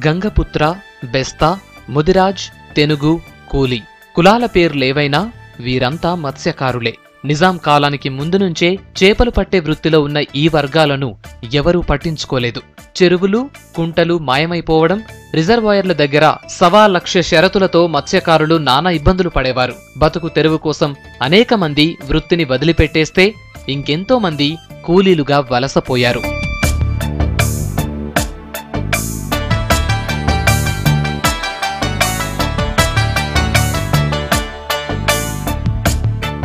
గంగపుత్ర, బెస్తా, ముదిరాజ్, తెనుగు, కూలి కులాల పేర్లేవైనా వీరంతా మత్స్యకారులే. నిజాం కాలానికి ముందు నుంచే చేపలు పట్టే వృత్తిలో ఉన్న ఈ వర్గాలను ఎవరూ పట్టించుకోలేదు. చెరువులు, కుంటలు మాయమైపోవడం, రిజర్వాయర్ల దగ్గర 1,00,000 షరతులతో మత్స్యకారులు నానా ఇబ్బందులు పడేవారు. బతుకు తెరువు కోసం అనేక మంది వృత్తిని వదిలిపెట్టేస్తే ఇంకెంతో మంది కూలీలుగా వలసపోయారు.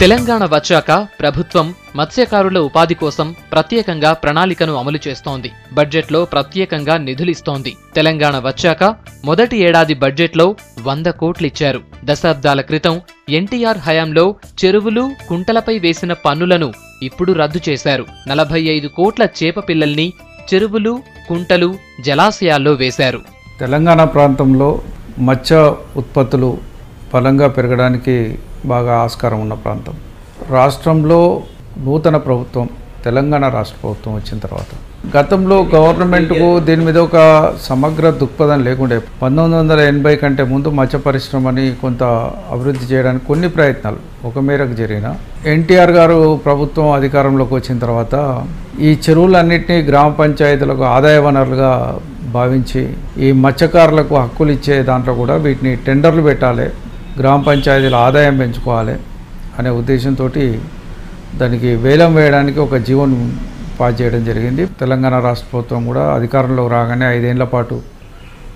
తెలంగాణ వచ్చాక ప్రభుత్వం మత్స్యకారుల ఉపాధి కోసం ప్రత్యేకంగా ప్రణాళికను అమలు చేస్తోంది. బడ్జెట్లో ప్రత్యేకంగా నిధులిస్తోంది. తెలంగాణ వచ్చాక మొదటి ఏడాది బడ్జెట్లో 100 కోట్లిచ్చారు. దశాబ్దాల క్రితం ఎన్టీఆర్ హయాంలో చెరువులు, కుంటలపై వేసిన పన్నులను ఇప్పుడు రద్దు చేశారు. 45 కోట్ల చేప పిల్లల్ని చెరువులు, కుంటలు, జలాశయాల్లో వేశారు. తెలంగాణ ప్రాంతంలో మత్స్య ఉత్పత్తులు బలంగా పెరగడానికి బాగా ఆస్కారం ఉన్న ప్రాంతం. రాష్ట్రంలో నూతన ప్రభుత్వం, తెలంగాణ రాష్ట్ర ప్రభుత్వం వచ్చిన తర్వాత గతంలో గవర్నమెంట్కు దీని మీద ఒక సమగ్ర దృక్పథం లేకుండే. 1980 కంటే ముందు మత్స్య పరిశ్రమని కొంత అభివృద్ధి చేయడానికి కొన్ని ప్రయత్నాలు ఒక మేరకు జరిగిన. ఎన్టీఆర్ గారు ప్రభుత్వం అధికారంలోకి వచ్చిన తర్వాత ఈ చెరువులన్నింటినీ గ్రామ పంచాయతీలకు ఆదాయ వనరులుగా భావించి ఈ మత్స్యకారులకు హక్కులు ఇచ్చే దాంట్లో కూడా వీటిని టెండర్లు పెట్టాలి, గ్రామ పంచాయతీల ఆదాయం పెంచుకోవాలి అనే ఉద్దేశంతో దానికి వేలం వేయడానికి ఒక జీవోను పాస్ చేయడం జరిగింది. తెలంగాణ రాష్ట్ర ప్రభుత్వం కూడా అధికారంలో రాగానే 5 ఏళ్ల పాటు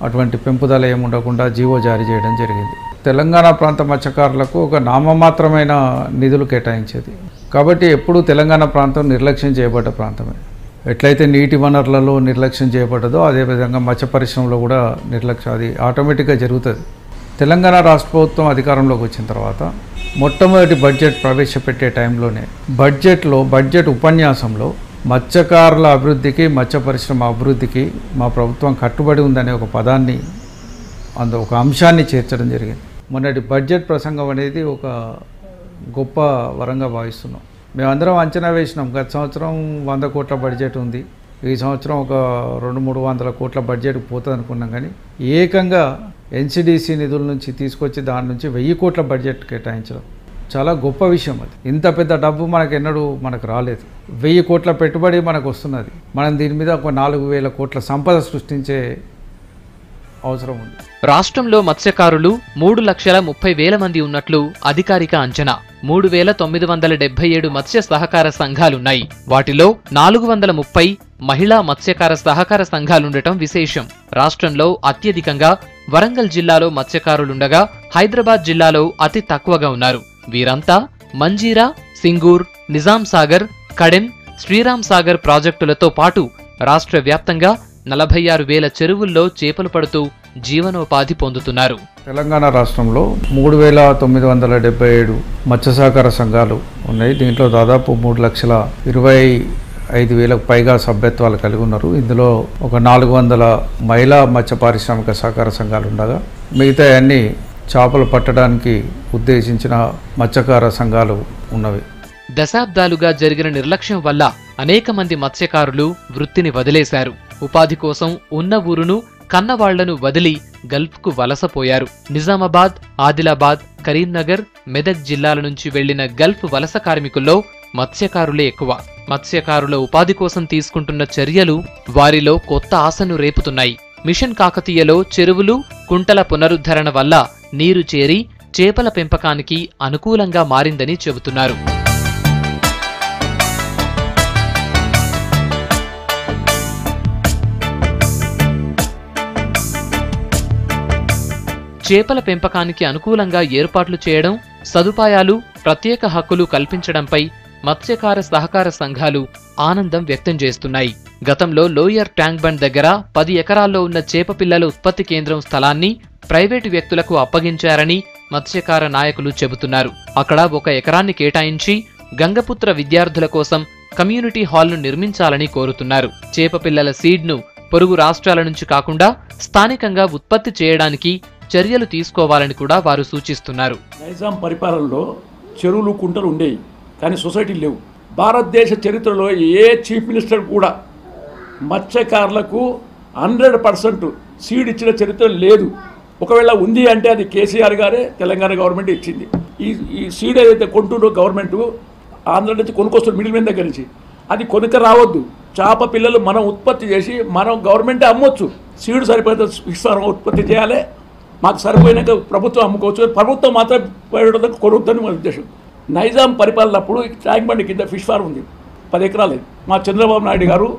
అటువంటి పెంపుదల ఏముండకుండా జీవో జారీ చేయడం జరిగింది. తెలంగాణ ప్రాంత మత్స్యకారులకు ఒక నామమాత్రమైన నిధులు కేటాయించేది. కాబట్టి ఎప్పుడూ తెలంగాణ ప్రాంతం నిర్లక్ష్యం చేయబడ్డ ప్రాంతమే. ఎట్లయితే నీటి వనరులలో నిర్లక్ష్యం చేయబడ్డదో అదేవిధంగా మత్స్య పరిశ్రమలో కూడా నిర్లక్ష్యం అది ఆటోమేటిక్గా జరుగుతుంది. తెలంగాణ రాష్ట్ర ప్రభుత్వం అధికారంలోకి వచ్చిన తర్వాత మొట్టమొదటి బడ్జెట్ ప్రవేశపెట్టే టైంలోనే బడ్జెట్ ఉపన్యాసంలో మత్స్యకారుల అభివృద్ధికి, మత్స్య పరిశ్రమ అభివృద్ధికి మా ప్రభుత్వం కట్టుబడి ఉందనే ఒక పదాన్ని ఒక అంశాన్ని చేర్చడం జరిగింది. మొన్నటి బడ్జెట్ ప్రసంగం అనేది ఒక గొప్ప వరంగా భావిస్తున్నాం. మేమందరం అంచనా వేసినాం, గత సంవత్సరం 100 కోట్ల బడ్జెట్ ఉంది, ఈ సంవత్సరం ఒక 200-300 కోట్ల బడ్జెట్ పోతుంది అనుకున్నాం. కానీ ఏకంగా ఎన్సీడీసీ నిధుల నుంచి తీసుకొచ్చి దాని నుంచి 1000 కోట్ల బడ్జెట్ కేటాయించడం చాలా గొప్ప విషయం. అది ఇంత పెద్ద డబ్బు మనకు రాలేదు. 1000 కోట్ల పెట్టుబడి మనకు వస్తున్నది. మనం దీని మీద ఒక 4,000 కోట్ల సంపద సృష్టించే అవసరం ఉంది. రాష్ట్రంలో మత్స్యకారులు 3,30,000 మంది ఉన్నట్లు అధికారిక అంచనా. 3,977 మత్స్య సహకార సంఘాలున్నాయి. వాటిలో 430 మహిళా మత్స్యకార సహకార సంఘాలుండటం విశేషం. రాష్ట్రంలో అత్యధికంగా వరంగల్ జిల్లాలో మత్స్యకారులుండగా హైదరాబాద్ జిల్లాలో అతి తక్కువగా ఉన్నారు. వీరంతా మంజీరా, సింగూర్, నిజాం సాగర్, కడెం, శ్రీరామ్ సాగర్ ప్రాజెక్టులతో పాటు రాష్ట్ర వ్యాప్తంగా 46,000 చెరువుల్లో చేపలు పడుతూ జీవనోపాధి పొందుతున్నారు. తెలంగాణ రాష్ట్రంలో 3,977 మత్స్య సహకార సంఘాలు ఉన్నాయి. దీంట్లో దాదాపు 3,25,000 పైగా సభ్యత్వాలు కలిగి ఉన్నారు. ఇందులో ఒక 400 మహిళా మత్స్య పారిశ్రామిక సహకార సంఘాలు ఉండగా మిగతా అన్ని చేపలు పట్టడానికి ఉద్దేశించిన మత్స్యకార సంఘాలు ఉన్నవి. దశాబ్దాలుగా జరిగిన నిర్లక్ష్యం వల్ల అనేక మంది మత్స్యకారులు వృత్తిని వదిలేశారు. ఉపాధి కోసం ఉన్న ఊరును, కన్నవాళ్లను వదిలి గల్ఫ్కు వలసపోయారు. నిజామాబాద్, ఆదిలాబాద్, కరీంనగర్, మెదక్ జిల్లాల నుంచి వెళ్లిన గల్ఫ్ వలస కార్మికుల్లో మత్స్యకారులే ఎక్కువ. మత్స్యకారుల ఉపాధి కోసం తీసుకుంటున్న చర్యలు వారిలో కొత్త ఆశను రేపుతున్నాయి. మిషన్ కాకతీయలో చెరువులు, కుంటల పునరుద్ధరణ వల్ల నీరు చేరి చేపల పెంపకానికి అనుకూలంగా మారిందని చెబుతున్నారు. చేపల పెంపకానికి అనుకూలంగా ఏర్పాట్లు చేయడం, సదుపాయాలు, ప్రత్యేక హక్కులు కల్పించడంపై మత్స్యకార సహకార సంఘాలు ఆనందం వ్యక్తం చేస్తున్నాయి. గతంలో లోయర్ ట్యాంక్ బండ్ దగ్గర 10 ఎకరాల్లో ఉన్న చేప పిల్లల ఉత్పత్తి కేంద్రం స్థలాన్ని ప్రైవేటు వ్యక్తులకు అప్పగించారని మత్స్యకార నాయకులు చెబుతున్నారు. అక్కడ 1 ఎకరాన్ని కేటాయించి గంగపుత్ర విద్యార్థుల కోసం కమ్యూనిటీ హాల్ను నిర్మించాలని కోరుతున్నారు. చేప పిల్లల సీడ్ను పొరుగు రాష్ట్రాల నుంచి కాకుండా స్థానికంగా ఉత్పత్తి చేయడానికి చర్యలు తీసుకోవాలని కూడా వారు సూచిస్తున్నారు. నైజాం పరిపాలనలో చెరువులు, కుంటలు ఉండేవి, కానీ సొసైటీలు లేవు. భారతదేశ చరిత్రలో ఏ చీఫ్ మినిస్టర్ కూడా మత్స్యకారులకు 100% సీడ్ ఇచ్చిన చరిత్ర లేదు. ఒకవేళ ఉంది అంటే అది కేసీఆర్ గారే తెలంగాణ గవర్నమెంట్ ఇచ్చింది. ఈ సీడ్ ఏదైతే కొంటుందో గవర్నమెంట్ ఆంధ్ర నుంచి కొనుక్కొస్తుంది మిడిల్ మ్యాన్ దగ్గర నుంచి, అది కొనుక రావద్దు. చేప పిల్లలు మనం ఉత్పత్తి చేసి మనం గవర్నమెంటే అమ్మొచ్చు. సీడ్ సరిపోతే విస్తారం ఉత్పత్తి చేయాలి, మాకు సరిపోయినాక ప్రభుత్వం అమ్ముకోవచ్చు. ప్రభుత్వం మాత్రం పోయడానికి కొనుక్కొని మన ఉద్దేశం. నైజాం పరిపాలన అప్పుడు ట్యాంక్ బండి కింద ఫిష్ ఫార్మ్ ఉంది, 10 ఎకరాలు. మా చంద్రబాబు నాయుడు గారు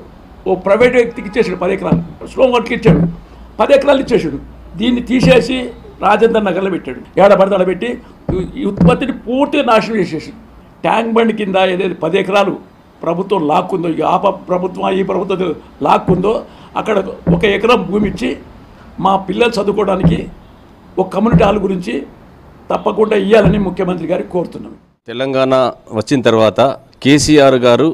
ఓ ప్రైవేట్ వ్యక్తికి ఇచ్చేసాడు 10 ఎకరాలు, స్లో వర్క్కి ఇచ్చాడు, 10 ఎకరాలు ఇచ్చేసాడు. దీన్ని తీసేసి రాజేంద్ర నగర్లో పెట్టాడు, ఏడబడతాడ పెట్టి ఈ ఉత్పత్తిని పూర్తిగా నాశనం చేసేసి. ట్యాంక్ బండి కింద ఏదైతే 10 ఎకరాలు ప్రభుత్వం లాక్కుందో, ఆ ప్రభుత్వం ఈ ప్రభుత్వం లాక్కుందో, అక్కడ 1 ఎకరం భూమి ఇచ్చి మా పిల్లలు చదువుకోవడానికి ఒక కమ్యూనిటీ హాల్ గురించి తప్పకుండా ఇవ్వాలని ముఖ్యమంత్రి గారికి కోరుతున్నాం. తెలంగాణ వచ్చిన తర్వాత కేసీఆర్ గారు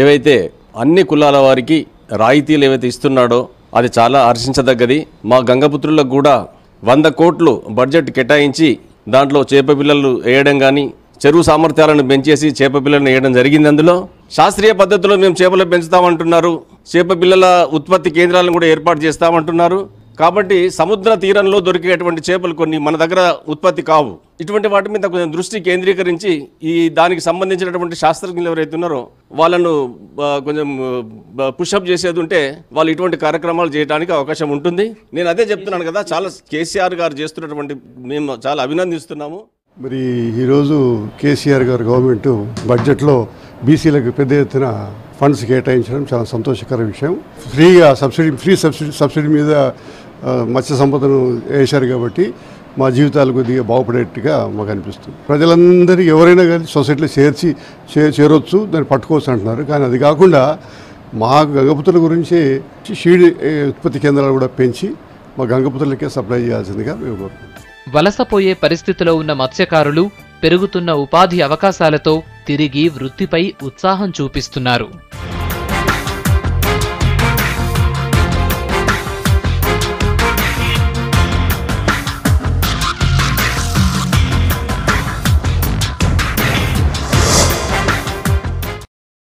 ఏవైతే అన్ని కులాల వారికి రాయితీలు ఏవైతే ఇస్తున్నాడో అది చాలా హర్షించదగ్గది. మా గంగపుత్రులకు కూడా 100 కోట్లు బడ్జెట్ కేటాయించి దాంట్లో చేప పిల్లలు వేయడం కానీ, చెరువు సామర్థ్యాలను పెంచేసి చేప పిల్లలను వేయడం జరిగింది. అందులో శాస్త్రీయ పద్ధతిలో మేము చేపలు పెంచుతామంటున్నారు, చేప పిల్లల ఉత్పత్తి కేంద్రాలను కూడా ఏర్పాటు చేస్తామంటున్నారు. కాబట్టి సముద్ర తీరంలో దొరికేటువంటి చేపలు కొన్ని మన దగ్గర ఉత్పత్తి కావు. ఇటువంటి వాటి మీద కొంచెం దృష్టి కేంద్రీకరించి దానికి సంబంధించినటువంటి శాస్త్రజ్ఞులు ఎవరైతే ఉన్నారో వాళ్ళను కొంచెం పుషప్ చేసేది ఉంటే వాళ్ళు ఇటువంటి కార్యక్రమాలు చేయడానికి అవకాశం ఉంటుంది. నేను అదే చెప్తున్నాను కదా, చాలా కేసీఆర్ గారు చేస్తున్నటువంటి మేము చాలా అభినందిస్తున్నాము. మరి ఈరోజు కేసీఆర్ గారు గవర్నమెంట్ బడ్జెట్లో బీసీలకు పెద్ద ఎత్తున ఫండ్స్ కేటాయించడం చాలా సంతోషకర విషయం. ఫ్రీగా సబ్సిడీ మీద మత్స్య సంపదను వేశారు కాబట్టి మా జీవితాలు కొద్దిగా బాగుపడేట్టుగా మాకు అనిపిస్తుంది. ప్రజలందరూ ఎవరైనా కానీ సొసైటీలో చేరొచ్చు, దాన్ని పట్టుకోవచ్చు అంటున్నారు. కానీ అది కాకుండా మా గంగపుత్రుల గురించి షీడ్ ఉత్పత్తి కేంద్రాలు కూడా పెంచి మా గంగపుత్రులకే సప్లై చేయాల్సిందిగా మేము కోరుకుంటున్నాం. వలసపోయే పరిస్థితిలో ఉన్న మత్స్యకారులు పెరుగుతున్న ఉపాధి అవకాశాలతో తిరిగి వృత్తిపై ఉత్సాహం చూపిస్తున్నారు.